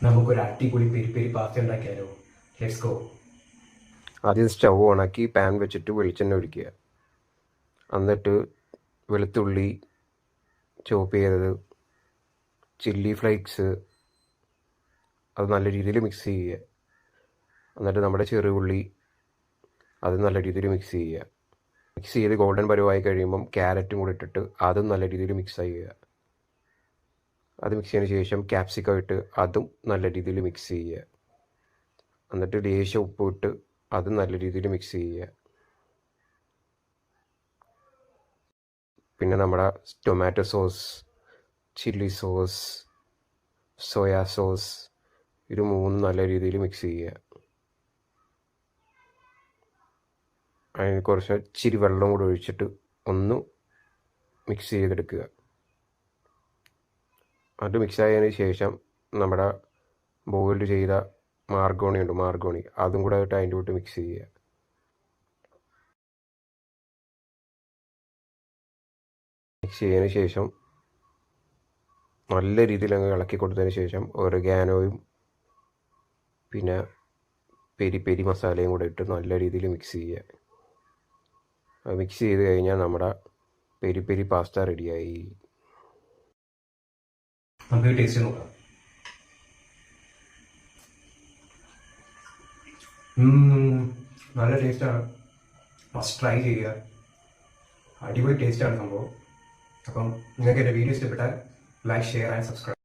നമുക്കൊരു അടിപൊളി peri peri pasta ഉണ്ടാക്കിയാലോ? Let's go. ആദ്യം സ്റ്റൗ ഓണാക്കി പാൻ വെച്ചിട്ട് വെളിച്ചെണ്ണ ഒഴിക്കുക. എന്നിട്ട് വെളുത്തുള്ളി ചോപ്പ് ചെയ്തത്, ചില്ലി ഫ്ലേക്സ്, അത് നല്ല രീതിയിൽ മിക്സ് ചെയ്യുക. എന്നിട്ട് നമ്മുടെ ചെറുള്ളി അത് നല്ല രീതിയിൽ മിക്സ് ചെയ്യുക. മിക്സ് ചെയ്ത് ഗോൾഡൻ പരുവായി കഴിയുമ്പം ക്യാരറ്റും കൂടി ഇട്ടിട്ട് അതും നല്ല രീതിയിൽ മിക്സ് ചെയ്യുക. അത് മിക്സ് ചെയ്തതിന് ശേഷം ക്യാപ്സിക്കം ഇട്ട് അതും നല്ല രീതിയിൽ മിക്സ് ചെയ്യുക. എന്നിട്ട് ലേശം ഉപ്പ് ഇട്ട് അതും നല്ല രീതിയിൽ മിക്സ് ചെയ്യുക. പിന്നെ നമ്മുടെ tomato sauce, chilli sauce, soya sauce, ഇത് മൂന്നും നല്ല രീതിയിൽ മിക്സ് ചെയ്യുക. അതിന് കുറച്ച് ഇച്ചിരി വെള്ളം കൂടി ഒഴിച്ചിട്ട് ഒന്ന് മിക്സ് ചെയ്തെടുക്കുക. അത് മിക്സ് ആയതിന് ശേഷം നമ്മുടെ ബോയിൽഡ് ചെയ്ത മാർഗോണി അതും കൂടെ ആയിട്ട് അതിൻ്റെ കൂട്ട് മിക്സ് ചെയ്യുക. മിക്സ് ചെയ്തതിന് ശേഷം നല്ല രീതിയിൽ അങ്ങ് ഇളക്കി കൊടുത്തതിന് ശേഷം ഒറിഗാനോയും പിന്നെ പെരി പെരി മസാലയും കൂടെ ഇട്ട് നല്ല രീതിയിൽ മിക്സ് ചെയ്യുക. അത് മിക്സ് ചെയ്ത് കഴിഞ്ഞാൽ നമ്മുടെ പെരി പെരി പാസ്ത റെഡിയായി. നമുക്ക് ടേസ്റ്റ് നോക്കാം. നല്ല ടേസ്റ്റാണ്, മസ്റ്റ് ട്രൈ ചെയ്യുക. അടിപൊളി ടേസ്റ്റാണ് സംഭവം. അപ്പം നിങ്ങൾക്ക് എൻ്റെ വീഡിയോ ഇഷ്ടപ്പെട്ടാൽ ലൈക്ക്, ഷെയർ ആൻഡ് സബ്സ്ക്രൈബ്.